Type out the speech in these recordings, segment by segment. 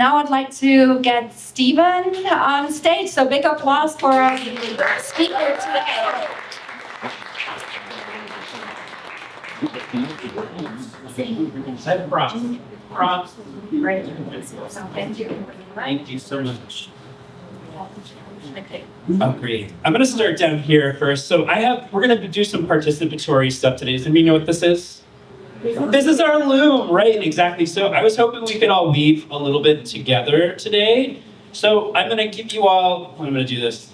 now I'd like to get Stephen on stage. So big applause for our speaker today. Props. Great. So thank you. Thank you so much. Oh, great. I'm going to start down here first. So we're going to do some participatory stuff today. Does anybody know what this is? This is our loom, right? Exactly. So I was hoping we could all weave a little bit together today. So I'm going to give you all, I'm going to do this.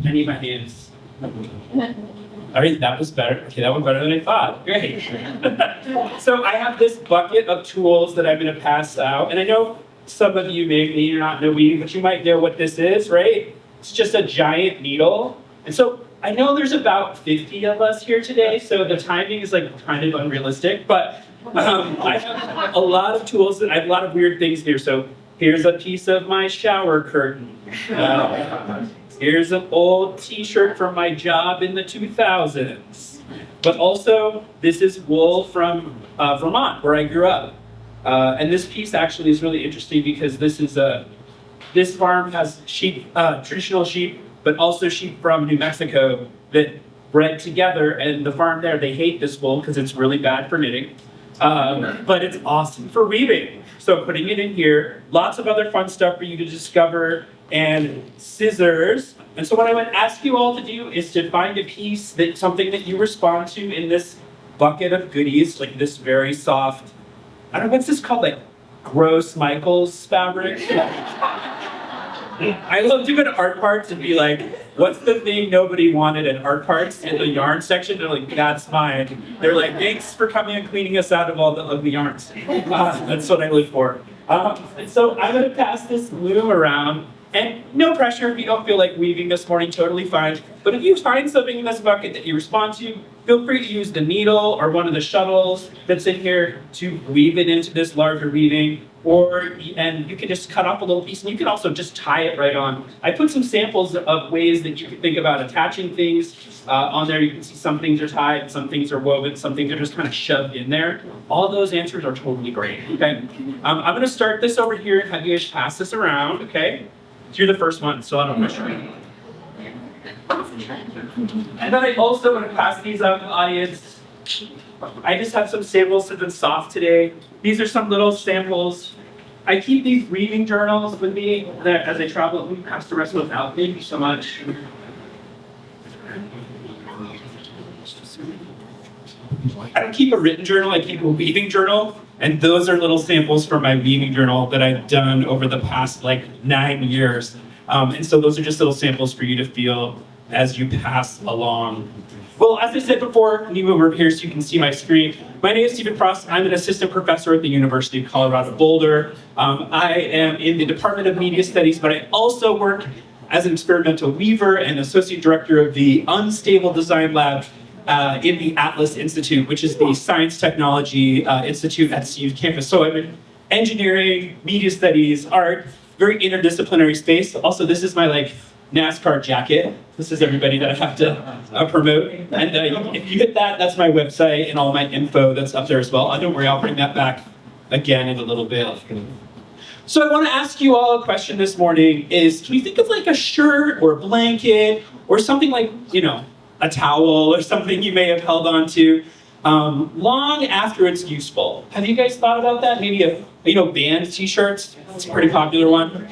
I need my hands. All right, that was better. Okay, that went better than I thought. Great. So I have this bucket of tools that I'm going to pass out. And I know some of you may not know weaving, but you might know what this is, right? It's just a giant needle. And so I know there's about 50 of us here today, so the timing is like kind of unrealistic, but I have a lot of tools and I have a lot of weird things here. So here's a piece of my shower curtain. Here's an old t-shirt from my job in the 2000s. But also, this is wool from Vermont, where I grew up. And this piece actually is really interesting because this farm has sheep, traditional sheep, but also sheep from New Mexico that bred together. And the farm there, they hate this wool because it's really bad for knitting. But it's awesome for weaving. So putting it in here, lots of other fun stuff for you to discover, and scissors. And so what I would ask you all to do is to find a piece something that you respond to in this bucket of goodies, like this very soft, I don't know, what's this called, like gross Michaels fabric? I love to go to art parts and be like, what's the thing nobody wanted at art parts in the yarn section? They're like, that's mine. They're like, thanks for coming and cleaning us out of all the ugly yarns. That's what I live for. And so I'm going to pass this loom around. And no pressure if you don't feel like weaving this morning, totally fine. But if you find something in this bucket that you respond to, feel free to use the needle or one of the shuttles that's in here to weave it into this larger weaving. And you can just cut off a little piece, and you can also just tie it right on. I put some samples of ways that you can think about attaching things on there. You can see some things are tied, some things are woven, some things are just kind of shoved in there. All those answers are totally great, okay? I'm gonna start this over here and have you guys pass this around, okay? So you're the first one, so I don't pressure. And then I also want to pass these out to the audience. I just have some samples that have been soft today. These are some little samples. I keep these reading journals with me as I travel. Let me pass the rest of them out. Thank you so much. I don't keep a written journal, I keep a weaving journal. And those are little samples from my weaving journal that I've done over the past 9 years. And so those are just little samples for you to feel as you pass along. Well, as I said before, let me move over here so you can see my screen. My name is Stephen Frost. I'm an assistant professor at the University of Colorado Boulder. I am in the Department of Media Studies, but I also work as an experimental weaver and associate director of the Unstable Design Lab in the Atlas Institute, which is the Science Technology Institute at CU's campus. So I'm in engineering, media studies, art, very interdisciplinary space. Also, this is my NASCAR jacket. This is everybody that I have to promote. And if you hit that, that's my website and all my info that's up there as well. Don't worry, I'll bring that back again in a little bit. So I want to ask you all a question this morning is, can you think of a shirt or a blanket or something a towel or something you may have held on to long after it's useful? Have you guys thought about that? Maybe band t-shirts. It's a pretty popular one.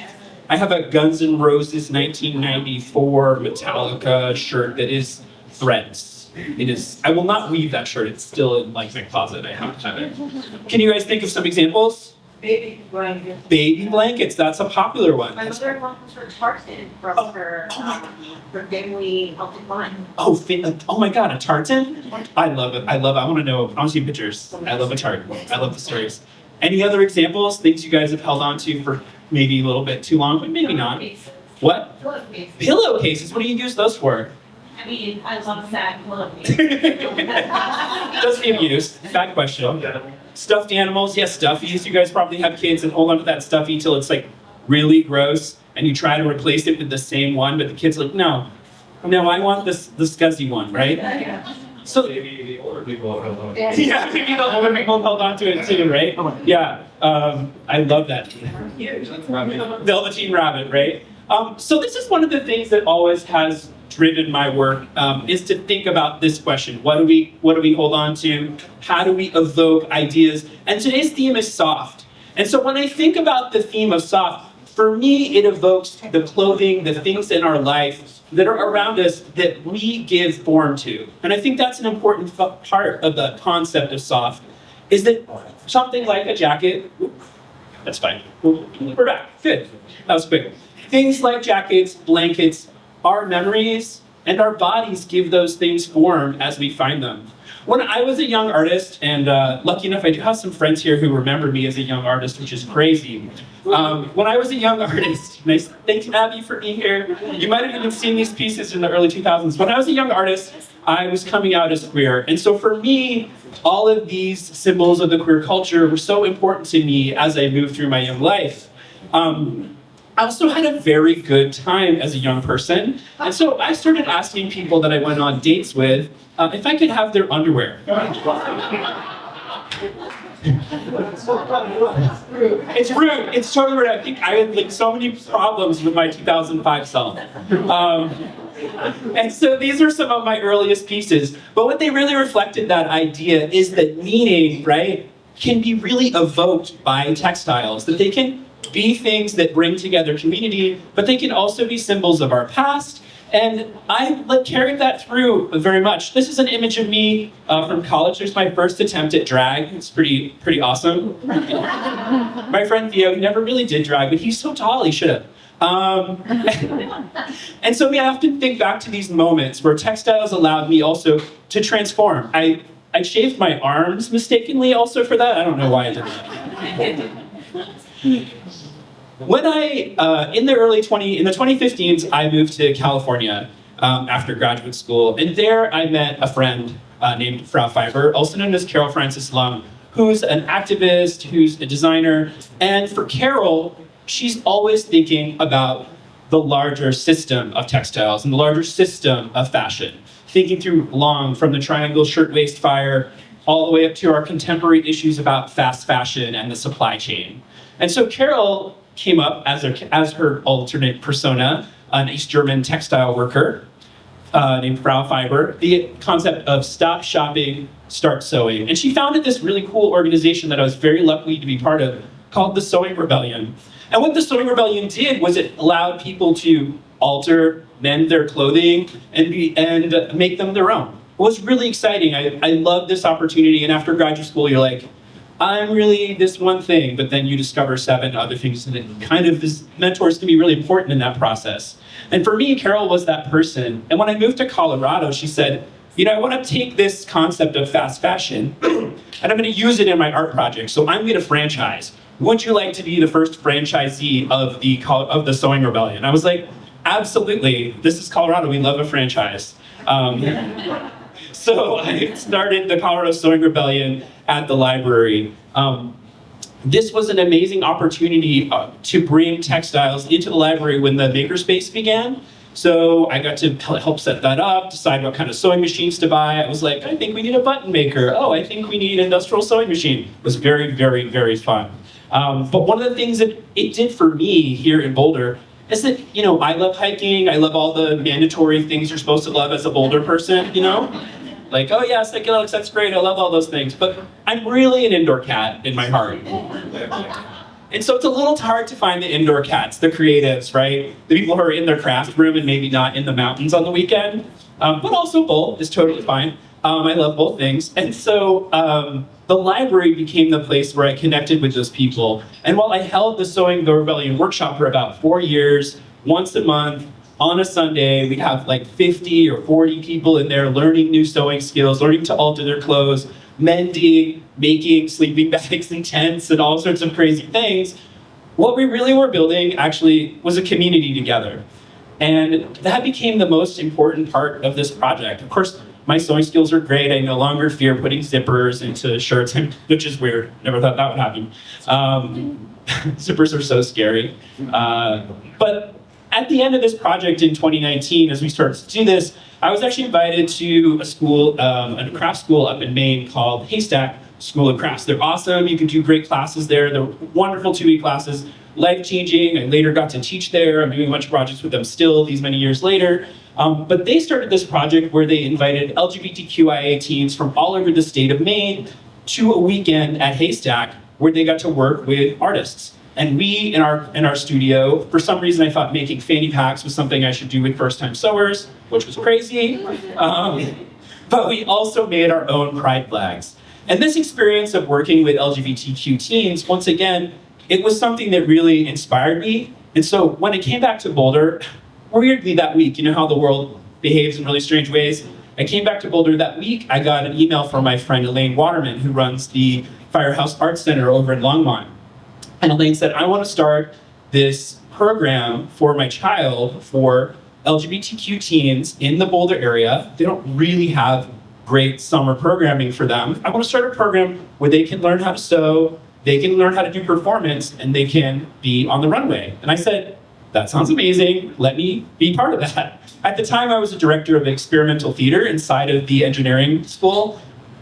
I have a Guns N' Roses 1994 Metallica shirt that is threads. It is. I will not weave that shirt. It's still in my closet. I have to have it. Can you guys think of some examples? Baby blankets. Baby blankets. That's a popular one. My mother wants her tartan from her family healthy fun. Oh my God, a tartan? I love it. I want to know. I want to see pictures. I love a tartan. I love the stories. Any other examples? Things you guys have held on to for maybe a little bit too long, but maybe not. What? Pillowcases. Pillowcases. What do you use those for? I mean, I love sad pillowcases. Just being used. Bad question. Stuffed animals, yes, stuffies. You guys probably have kids and hold on to that stuffy till it's really gross, and you try to replace it with the same one, but the kid's like, no, I want the scuzzy one, right? So Maybe the older people have held on. yeah, maybe the older people held on to it too, right? Yeah, I love that. Velveteen Rabbit, right? So this is one of the things that always has driven my work, is to think about this question: what do we hold on to? How do we evoke ideas? And today's theme is soft. And so when I think about the theme of soft, for me, it evokes the clothing, the things in our life that are around us that we give form to. And I think that's an important part of the concept of soft, is that something like a jacket, that's fine, we're back, good, that was quick. Things like jackets, blankets, our memories and our bodies give those things form as we find them. When I was a young artist, and lucky enough I do have some friends here who remember me as a young artist, which is crazy. When I was a young artist, nice, thank you Abby for being here. You might have even seen these pieces in the early 2000s. When I was a young artist, I was coming out as queer. And so for me, all of these symbols of the queer culture were so important to me as I moved through my young life. I also had a very good time as a young person. And so I started asking people that I went on dates with if I could have their underwear. It's rude. It's totally rude. I think I had like so many problems with my 2005 self. And so these are some of my earliest pieces. But what they really reflected, that idea, is that meaning, right, can be really evoked by textiles. That they can be things that bring together community, but they can also be symbols of our past. And I carried that through very much. This is an image of me from college. There's my first attempt at drag. It's pretty awesome. My friend Theo, he never really did drag, but he's so tall, he should have. And so I often think back to these moments where textiles allowed me also to transform. I shaved my arms mistakenly also for that. I don't know why I did that. When in the 2015s, I moved to California after graduate school, and there I met a friend named Frau Fiber, also known as Carol Francis Lung, who's an activist, who's a designer. And for Carol, she's always thinking about the larger system of textiles and the larger system of fashion, thinking through long from the triangle shirtwaist fire all the way up to our contemporary issues about fast fashion and the supply chain. And so Carol came up as her alternate persona, an East German textile worker named Frau Fiber, the concept of stop shopping, start sewing. And she founded this really cool organization that I was very lucky to be part of, called the Sewing Rebellion. And what the Sewing Rebellion did was it allowed people to alter, mend their clothing, and make them their own. It was really exciting. I loved this opportunity, and after graduate school, you're like, I'm really this one thing, but then you discover 7 other things, and it kind of, this mentors can be really important in that process. And for me, Carol was that person. And when I moved to Colorado, she said, I want to take this concept of fast fashion, and I'm going to use it in my art project. So I'm going to franchise. Would you like to be the first franchisee of the Sewing Rebellion? I was like, absolutely. This is Colorado. We love a franchise. So I started the Colorado Sewing Rebellion at the library. This was an amazing opportunity to bring textiles into the library when the makerspace began. So I got to help set that up, decide what kind of sewing machines to buy. I was like, I think we need a button maker. Oh, I think we need an industrial sewing machine. It was very, very, very fun. But one of the things that it did for me here in Boulder is that, I love hiking. I love all the mandatory things you're supposed to love as a Boulder person, Like, oh yeah, psychedelics, that's great, I love all those things. But I'm really an indoor cat in my heart. And so it's a little hard to find the indoor cats, the creatives, right? The people who are in their craft room and maybe not in the mountains on the weekend. But also both is totally fine. I love both things. And so the library became the place where I connected with those people. And while I held the Sewing the Rebellion workshop for about 4 years, once a month, on a Sunday, we'd have like 50 or 40 people in there learning new sewing skills, learning to alter their clothes, mending, making sleeping bags and tents and all sorts of crazy things. What we really were building actually was a community together. And that became the most important part of this project. Of course, my sewing skills are great. I no longer fear putting zippers into shirts, which is weird. Never thought that would happen. Zippers are so scary. But at the end of this project in 2019, as we started to do this, I was actually invited to a school, a craft school up in Maine called Haystack School of Crafts. They're awesome. You can do great classes there. They're wonderful 2-week classes, life-changing. I later got to teach there. I'm doing a bunch of projects with them still these many years later. But they started this project where they invited LGBTQIA teens from all over the state of Maine to a weekend at Haystack where they got to work with artists. And we, in our studio, for some reason I thought making fanny packs was something I should do with first-time sewers, which was crazy. But we also made our own pride flags. And this experience of working with LGBTQ teens, once again, it was something that really inspired me. And so when I came back to Boulder, weirdly that week, you know how the world behaves in really strange ways? I came back to Boulder that week, I got an email from my friend Elaine Waterman, who runs the Firehouse Arts Center over in Longmont. And Elaine said, I want to start this program for my child for LGBTQ teens in the Boulder area. They don't really have great summer programming for them. I want to start a program where they can learn how to sew, they can learn how to do performance, and they can be on the runway. And I said, that sounds amazing. Let me be part of that. At the time, I was a director of experimental theater inside of the engineering school.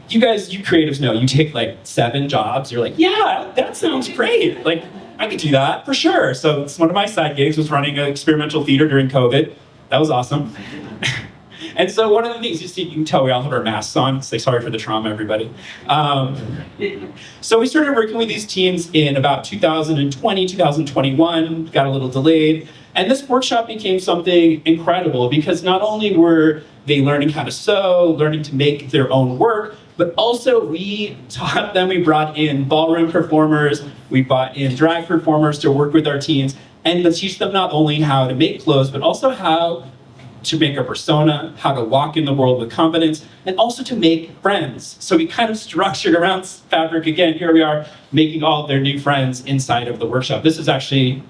You guys, you creatives know, you take like 7 jobs, you're like, yeah, that sounds great. Like, I could do that for sure. So it's one of my side gigs was running an experimental theater during COVID. That was awesome. And so one of the things you see, you can tell we all have our masks on. Say sorry for the trauma, everybody. So we started working with these teens in about 2020, 2021, got a little delayed. And this workshop became something incredible because not only were they learning how to sew, learning to make their own work, but also we taught them, we brought in ballroom performers, we brought in drag performers to work with our teens and to teach them not only how to make clothes, but also how to make a persona, how to walk in the world with confidence, and also to make friends. So we kind of structured around fabric again. Here we are making all of their new friends inside of the workshop. This is actually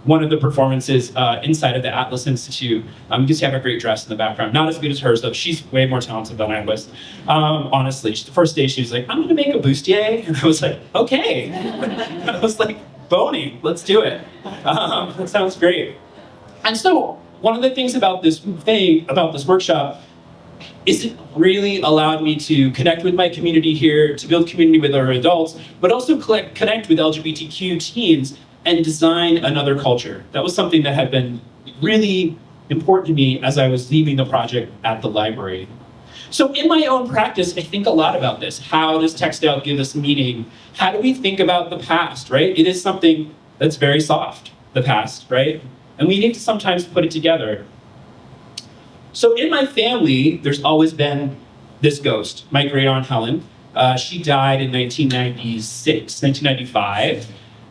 one of the performances inside of the Atlas Institute. You can see I have a great dress in the background. Not as good as hers, though. She's way more talented than I was. Honestly, the first day she was like, I'm gonna make a bustier. And I was like, okay. I was like, boning, let's do it. That sounds great. And so one of the things about this workshop is it really allowed me to connect with my community here, to build community with our adults, but also connect with LGBTQ teens and design another culture. That was something that had been really important to me as I was leaving the project at the library. So in my own practice, I think a lot about this. How does textile give us meaning? How do we think about the past, right? It is something that's very soft, the past, right? And we need to sometimes put it together. So in my family, there's always been this ghost, my great aunt Helen. She died in 1995.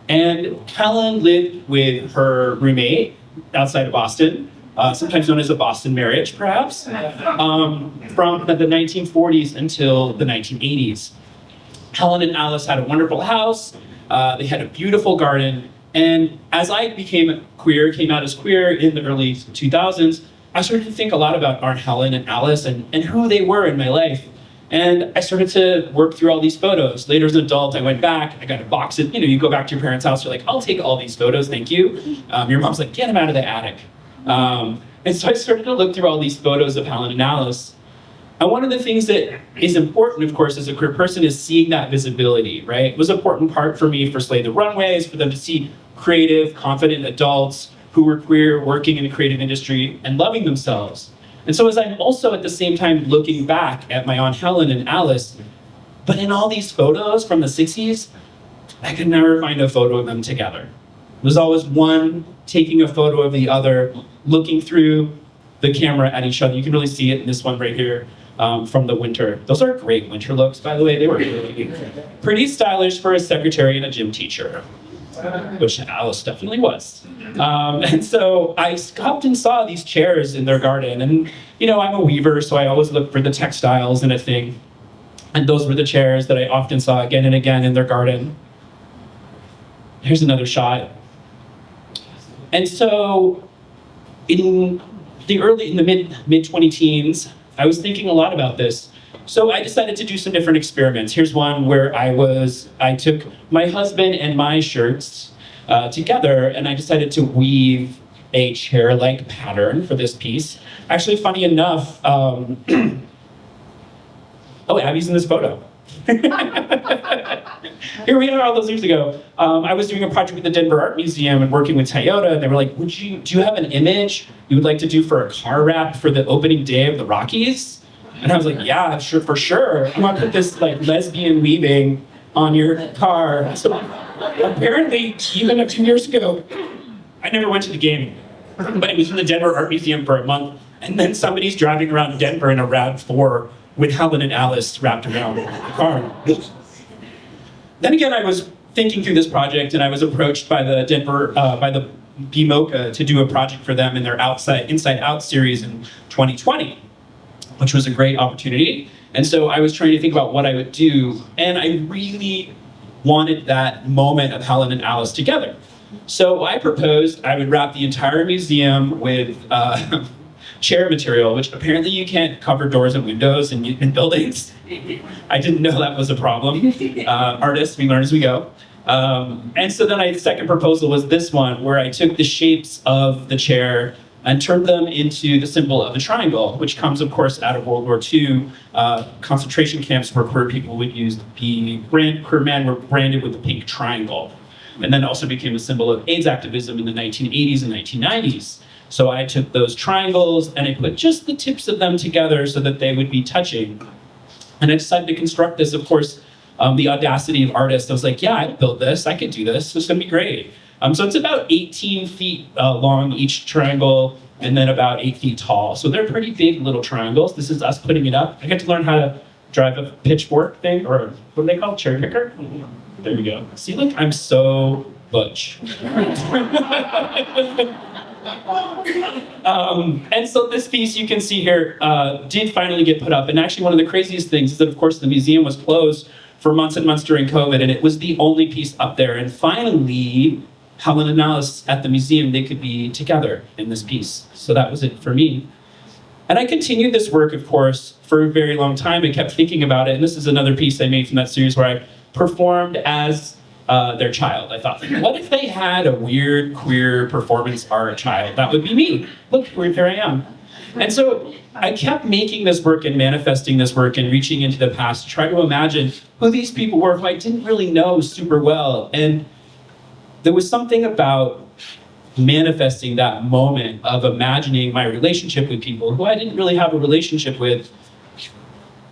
And Helen lived with her roommate outside of Boston, sometimes known as a Boston marriage, perhaps, from the 1940s until the 1980s. Helen and Alice had a wonderful house. They had a beautiful garden. And as I became queer, came out as queer in the early 2000s, I started to think a lot about Aunt Helen and Alice and who they were in my life. And I started to work through all these photos. Later as an adult, I went back, I got a box of, you go back to your parents' house, you're like, I'll take all these photos, thank you. Your mom's like, get them out of the attic. And so I started to look through all these photos of Helen and Alice. And one of the things that is important, of course, as a queer person is seeing that visibility, right? It was an important part for me for Slay the Runways, for them to see creative, confident adults who were queer, working in the creative industry and loving themselves. And so as I'm also at the same time looking back at my Aunt Helen and Alice, but in all these photos from the 60s, I could never find a photo of them together. There's always one taking a photo of the other, looking through the camera at each other. You can really see it in this one right here from the winter. Those are great winter looks, by the way. They were really pretty stylish for a secretary and a gym teacher, which Alice definitely was. And so I stopped and saw these chairs in their garden. And, I'm a weaver, so I always look for the textiles in a thing. And those were the chairs that I often saw again and again in their garden. Here's another shot. And so in the mid-20 teens, I was thinking a lot about this. So I decided to do some different experiments. Here's one where I took my husband and my shirts together, and I decided to weave a chair-like pattern for this piece. Actually, funny enough, oh, Abby's in this photo. Here we are all those years ago. I was doing a project with the Denver Art Museum and working with Toyota, and they were like, do you have an image you would like to do for a car wrap for the opening day of the Rockies? And I was like, yeah, sure, for sure. I'm gonna put this like lesbian weaving on your car. So apparently, even a few years ago, I never went to the game, but it was in the Denver Art Museum for a month, and then somebody's driving around Denver in a RAV4 with Helen and Alice wrapped around the car. Then again, I was thinking through this project, and I was approached by the BMOCA to do a project for them in their Inside Out series in 2020, which was a great opportunity. And so I was trying to think about what I would do, and I really wanted that moment of Helen and Alice together. So I proposed I would wrap the entire museum with chair material, which apparently you can't cover doors and windows in buildings. I didn't know that was a problem. Artists, we learn as we go. And so then the second proposal was this one, where I took the shapes of the chair and turned them into the symbol of the triangle, which comes, of course, out of World War II concentration camps where queer people would use queer men were branded with the pink triangle. And then also became a symbol of AIDS activism in the 1980s and 1990s. So I took those triangles and I put just the tips of them together so that they would be touching. And I decided to construct this, of course, the audacity of artists. I was like, yeah, I built this, I could do this, it's gonna be great. So it's about 18 feet long each triangle, and then about 8 feet tall. So they're pretty big little triangles. This is us putting it up. I get to learn how to drive a pitchfork thing, or what do they call it, cherry picker? There we go. See, look, I'm so butch. And so this piece you can see here did finally get put up. And actually one of the craziest things is that, of course, the museum was closed for months and months during COVID, and it was the only piece up there. And finally, Helen and Alice at the museum, they could be together in this piece. So that was it for me. And I continued this work, of course, for a very long time and kept thinking about it. And this is another piece I made from that series where I performed as their child. I thought, what if they had a weird queer performance art child? That would be me. Look, here I am. And so I kept making this work and manifesting this work and reaching into the past to try to imagine who these people were who I didn't really know super well. And there was something about manifesting that moment of imagining my relationship with people who I didn't really have a relationship with,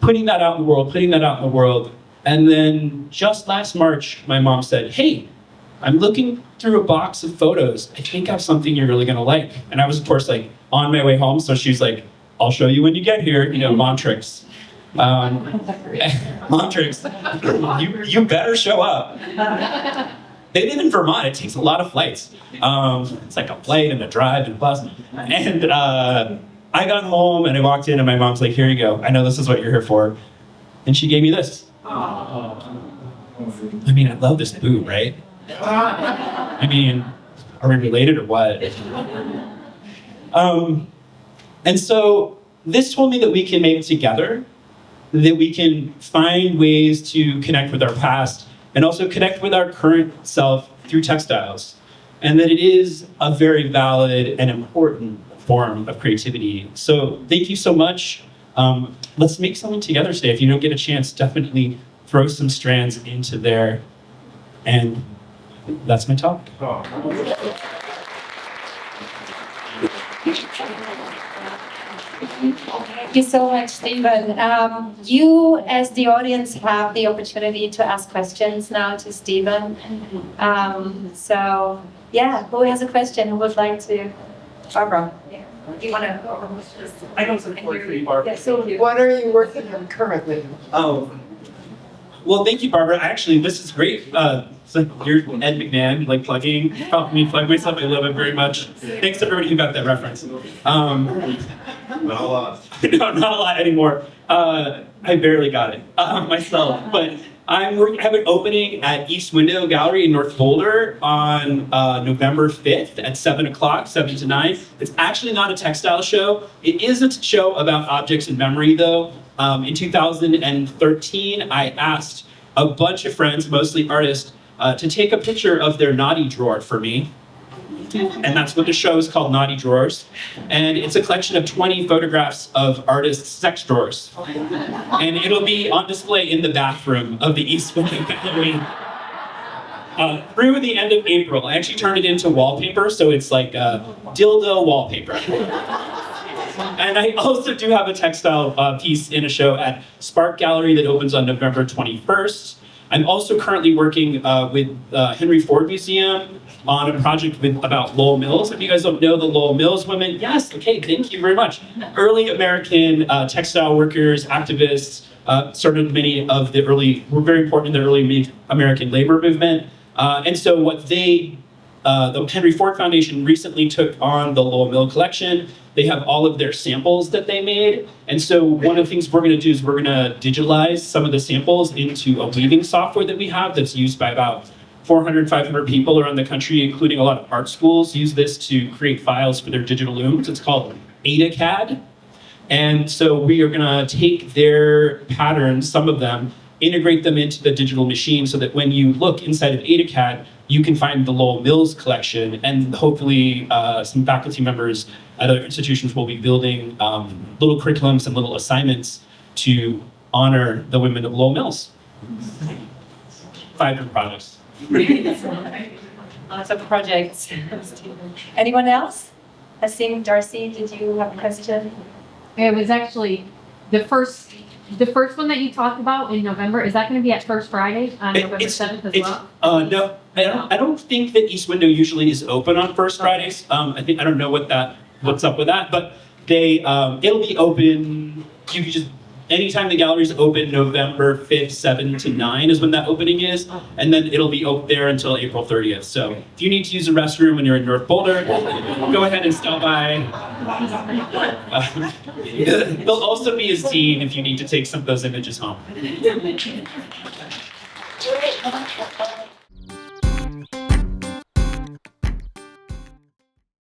putting that out in the world. And then just last March, my mom said, hey, I'm looking through a box of photos. I think I have something you're really gonna like. And I was, of course, like on my way home. So she was like, I'll show you when you get here, you know, mom tricks. Mom tricks, you better show up. They live in Vermont, it takes a lot of flights. It's like a flight and a drive and a bus. And I got home and I walked in and my mom's like, here you go. I know this is what you're here for. And she gave me this. I mean, I love this boo, right? I mean, are we related or what? And so this told me that we can make it together, that we can find ways to connect with our past and also connect with our current self through textiles. And that it is a very valid and important form of creativity. So thank you so much. Let's make something together today. If you don't get a chance, definitely throw some strands into there. And that's my talk. Thank you so much, Stephen. You, as the audience, have the opportunity to ask questions now to Stephen. So, yeah, who has a question? Who would like to? Barbara. Yeah. Do you want to go over this? I know some for you, Barbara. Yeah, so What are you working on currently? Oh, well, thank you, Barbara. Actually, this is great. It's like you're Ed McMahon, like plugging, helping me plug myself. I love it very much. Thanks to everybody who got that reference. Not a lot. No, not a lot anymore. I barely got it myself. But I have an opening at East Window Gallery in North Boulder on November 5th at 7 o'clock, 7 to 9. It's actually not a textile show. It is a show about objects and memory, though. In 2013, I asked a bunch of friends, mostly artists, to take a picture of their naughty drawer for me. And that's what the show is called, Naughty Drawers. And it's a collection of 20 photographs of artists' sex drawers. And it'll be on display in the bathroom of the East Window Gallery through the end of April. I actually turned it into wallpaper, so it's like dildo wallpaper. And I also do have a textile piece in a show at Spark Gallery that opens on November 21st. I'm also currently working with Henry Ford Museum on a project about Lowell Mills. If you guys don't know the Lowell Mills women, yes, okay, thank you very much. Early American textile workers, activists, started many of the early, were very important in the early American labor movement. And so what the Henry Ford Foundation recently took on the Lowell Mill collection. They have all of their samples that they made. And so one of the things we're gonna do is we're gonna digitalize some of the samples into a weaving software that we have that's used by about 400, 500 people around the country, including a lot of art schools use this to create files for their digital looms. It's called AdaCAD. And so we are gonna take their patterns, some of them, integrate them into the digital machine so that when you look inside of AdaCAD, you can find the Lowell Mills collection, and hopefully some faculty members at other institutions will be building little curriculums and little assignments to honor the women of Lowell Mills. 5 different projects. Lots of projects. Anyone else? I think Darcy, did you have a question? It was actually the first one that you talked about in November. Is that going to be at First Friday on November 7th as well? No, I don't think that East Window usually is open on First Fridays. I don't know what's up with that, but it'll be open. You can just anytime the gallery's open, November 5th, 7 to 9 is when that opening is, and then it'll be open there until April 30th. So if you need to use a restroom when you're in North Boulder, go ahead and stop by. There'll also be a zine if you need to take some of those images home.